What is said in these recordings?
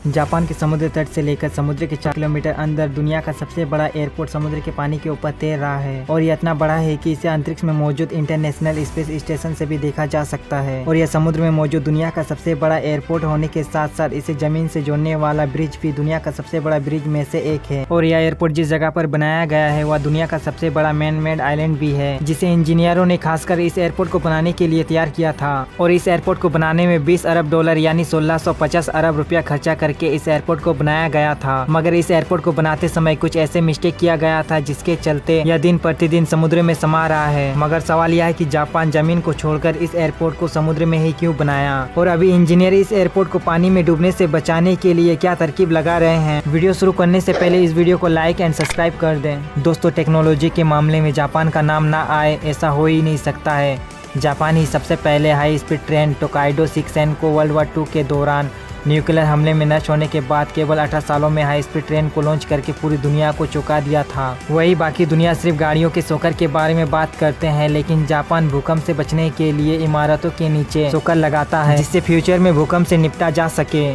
Japan के समुद्र तट से लेकर समुद्र के 4 किलोमीटर अंदर दुनिया का सबसे बड़ा एयरपोर्ट समुद्र के पानी के ऊपर तैर रहा है और यह इतना बड़ा है कि इसे अंतरिक्ष में मौजूद इंटरनेशनल स्पेस स्टेशन से भी देखा जा सकता है। और यह समुद्र में मौजूद दुनिया का सबसे बड़ा एयरपोर्ट होने के साथ साथ इसे जमीन से जोड़ने वाला ब्रिज भी दुनिया का सबसे बड़ा ब्रिज में से एक है। और यह एयरपोर्ट जिस जगह पर बनाया गया है वह दुनिया का सबसे बड़ा मैन मेड आइलैंड भी है, जिसे इंजीनियरों ने खासकर इस एयरपोर्ट को बनाने के लिए तैयार किया था। और इस एयरपोर्ट को बनाने में 20 अरब डॉलर यानी 1650 अरब रुपया खर्चा करके इस एयरपोर्ट को बनाया गया था। मगर इस एयरपोर्ट को बनाते समय कुछ ऐसे मिस्टेक किया गया था जिसके चलते यह दिन प्रतिदिन समुद्र में समा रहा है। मगर सवाल यह है कि जापान जमीन को छोड़कर इस एयरपोर्ट को समुद्र में ही क्यों बनाया, और अभी इंजीनियर इस एयरपोर्ट को पानी में डूबने से बचाने के लिए क्या तरकीब लगा रहे हैं। वीडियो शुरू करने से पहले इस वीडियो को लाइक एंड सब्सक्राइब कर दें। दोस्तों, टेक्नोलॉजी के मामले में जापान का नाम ना आए ऐसा हो ही नहीं सकता है। जापान ही सबसे पहले हाई स्पीड ट्रेन टोकाइडो 6N को वर्ल्ड वॉर 2 के दौरान न्यूक्लियर हमले में नष्ट होने के बाद केवल 18 सालों में हाई स्पीड ट्रेन को लॉन्च करके पूरी दुनिया को चौंका दिया था। वही बाकी दुनिया सिर्फ गाड़ियों के शॉकर के बारे में बात करते हैं, लेकिन जापान भूकंप से बचने के लिए इमारतों के नीचे शॉकर लगाता है जिससे फ्यूचर में भूकंप से निपटा जा सके।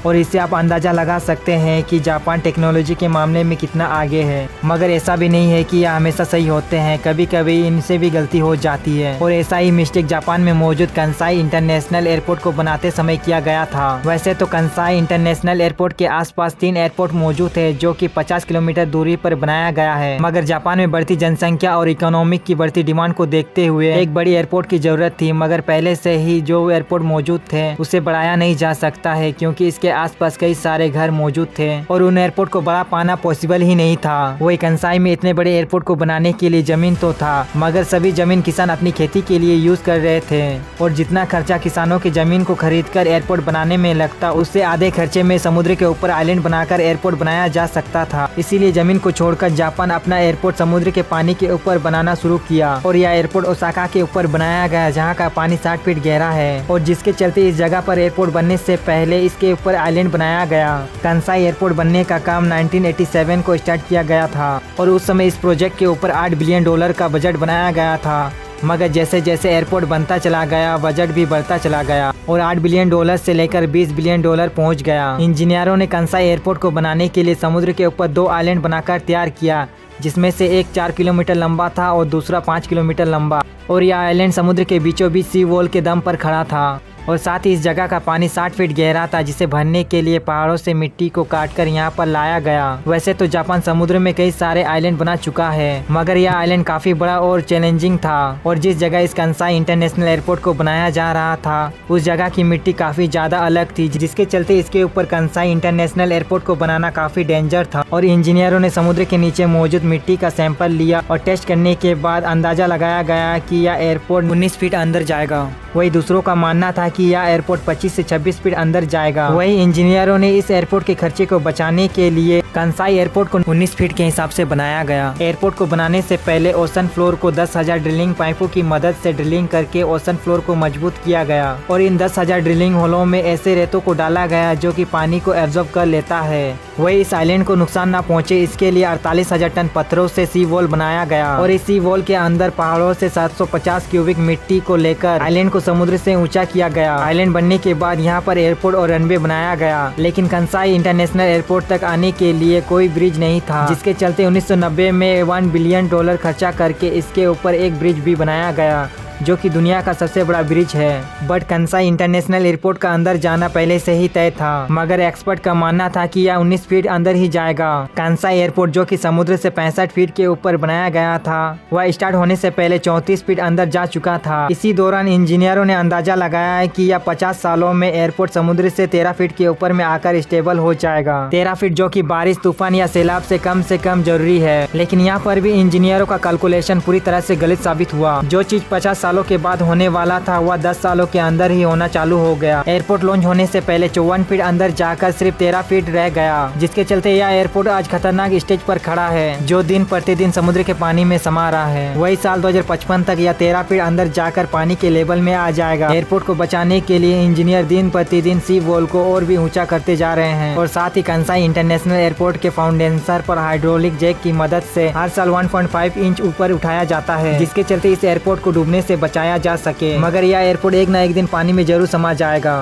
और इससे आप अंदाजा लगा सकते हैं कि जापान टेक्नोलॉजी के मामले में कितना आगे है। मगर ऐसा भी नहीं है कि यह हमेशा सही होते हैं, कभी कभी इनसे भी गलती हो जाती है। और ऐसा ही मिस्टेक जापान में मौजूद कंसाई इंटरनेशनल एयरपोर्ट को बनाते समय किया गया था। वैसे तो कंसाई इंटरनेशनल एयरपोर्ट के आसपास 3 एयरपोर्ट मौजूद है जो कि 50 किलोमीटर दूरी पर बनाया गया है। मगर जापान में बढ़ती जनसंख्या और इकोनॉमिक की बढ़ती डिमांड को देखते हुए एक बड़ी एयरपोर्ट की जरूरत थी। मगर पहले से ही जो एयरपोर्ट मौजूद थे उसे बढ़ाया नहीं जा सकता है, क्योंकि इसके आसपास कई सारे घर मौजूद थे और उन एयरपोर्ट को बड़ा पाना पॉसिबल ही नहीं था। वही कंसाई में इतने बड़े एयरपोर्ट को बनाने के लिए जमीन तो था, मगर सभी जमीन किसान अपनी खेती के लिए यूज कर रहे थे। और जितना खर्चा किसानों की जमीन को खरीदकर एयरपोर्ट बनाने में लगता, उससे आधे खर्चे में समुद्र के ऊपर आइलैंड बनाकर एयरपोर्ट बनाया जा सकता था। इसीलिए जमीन को छोड़कर जापान अपना एयरपोर्ट समुद्र के पानी के ऊपर बनाना शुरू किया। और यह एयरपोर्ट ओसाका के ऊपर बनाया गया, जहाँ का पानी 60 फीट गहरा है, और जिसके चलते इस जगह पर एयरपोर्ट बनने से पहले इसके ऊपर आइलैंड बनाया गया। कंसाई एयरपोर्ट बनने का काम 1987 को स्टार्ट किया गया था और उस समय इस प्रोजेक्ट के ऊपर $8 बिलियन का बजट बनाया गया था। मगर जैसे जैसे एयरपोर्ट बनता चला गया बजट भी बढ़ता चला गया और $8 बिलियन से लेकर $20 बिलियन पहुंच गया। इंजीनियरों ने कंसाई एयरपोर्ट को बनाने के लिए समुद्र के ऊपर 2 आइलैंड बनाकर तैयार किया, जिसमें से एक 4 किलोमीटर लंबा था और दूसरा 5 किलोमीटर लंबा। और यह आइलैंड समुद्र के बीचों बीच सी वॉल के दम पर खड़ा था। और साथ ही इस जगह का पानी 60 फीट गहरा था, जिसे भरने के लिए पहाड़ों से मिट्टी को काटकर यहाँ पर लाया गया। वैसे तो जापान समुद्र में कई सारे आइलैंड बना चुका है, मगर यह आइलैंड काफी बड़ा और चैलेंजिंग था। और जिस जगह इस कंसाई इंटरनेशनल एयरपोर्ट को बनाया जा रहा था उस जगह की मिट्टी काफी ज्यादा अलग थी, जिसके चलते इसके ऊपर कंसाई इंटरनेशनल एयरपोर्ट को बनाना काफी डेंजर था। और इंजीनियरों ने समुद्र के नीचे मौजूद मिट्टी का सैंपल लिया और टेस्ट करने के बाद अंदाजा लगाया गया कि यह एयरपोर्ट 19 फीट अंदर जाएगा। वही दूसरों का मानना था कि यह एयरपोर्ट 25 से 26 फीट अंदर जाएगा। वही इंजीनियरों ने इस एयरपोर्ट के खर्चे को बचाने के लिए कंसाई एयरपोर्ट को 19 फीट के हिसाब से बनाया गया। एयरपोर्ट को बनाने से पहले ओशन फ्लोर को 10,000 ड्रिलिंग पाइपों की मदद से ड्रिलिंग करके ओशन फ्लोर को मजबूत किया गया। और इन 10,000 ड्रिलिंग होलों में ऐसे रेतों को डाला गया जो कि पानी को एब्जॉर्ब कर लेता है। वही इस आइलैंड को नुकसान न पहुँचे इसके लिए 48,000 टन पत्थरों से सी वॉल बनाया गया। और इस सी वॉल के अंदर पहाड़ों से 750 क्यूबिक मिट्टी को लेकर आइलैंड को समुद्र से ऊंचा किया गया। आइलैंड बनने के बाद यहाँ पर एयरपोर्ट और रनवे बनाया गया, लेकिन कंसाई इंटरनेशनल एयरपोर्ट तक आने के लिए कोई ब्रिज नहीं था, जिसके चलते 1990 में $1 बिलियन खर्चा करके इसके ऊपर एक ब्रिज भी बनाया गया, जो कि दुनिया का सबसे बड़ा ब्रिज है। बट कंसाई इंटरनेशनल एयरपोर्ट का अंदर जाना पहले से ही तय था, मगर एक्सपर्ट का मानना था कि यह 19 फीट अंदर ही जाएगा। कंसाई एयरपोर्ट जो कि समुद्र से 65 फीट के ऊपर बनाया गया था, वह स्टार्ट होने से पहले 34 फीट अंदर जा चुका था। इसी दौरान इंजीनियरों ने अंदाजा लगाया है कि यह 50 सालों में एयरपोर्ट समुद्र से 13 फीट के ऊपर में आकर स्टेबल हो जाएगा। 13 फीट जो कि बारिश, तूफान या सैलाब से कम जरूरी है। लेकिन यहाँ पर भी इंजीनियरों का कैलकुलेशन पूरी तरह से गलत साबित हुआ। जो चीज 50 सालों के बाद होने वाला था वह 10 सालों के अंदर ही होना चालू हो गया। एयरपोर्ट लॉन्च होने से पहले 54 फीट अंदर जाकर सिर्फ 13 फीट रह गया, जिसके चलते यह एयरपोर्ट आज खतरनाक स्टेज पर खड़ा है, जो दिन प्रतिदिन समुद्र के पानी में समा रहा है। वही साल 2055 तक यह 13 फीट अंदर जाकर पानी के लेवल में आ जाएगा। एयरपोर्ट को बचाने के लिए इंजीनियर दिन प्रतिदिन सी वॉल को और भी ऊंचा करते जा रहे हैं। और साथ ही कंसाई इंटरनेशनल एयरपोर्ट के फाउंडेशन पर हाइड्रोलिक जैक की मदद से हर साल 1.5 इंच ऊपर उठाया जाता है, जिसके चलते इस एयरपोर्ट को डूबने से बचाया जा सके। मगर यह एयरपोर्ट एक न एक दिन पानी में जरूर समा जाएगा।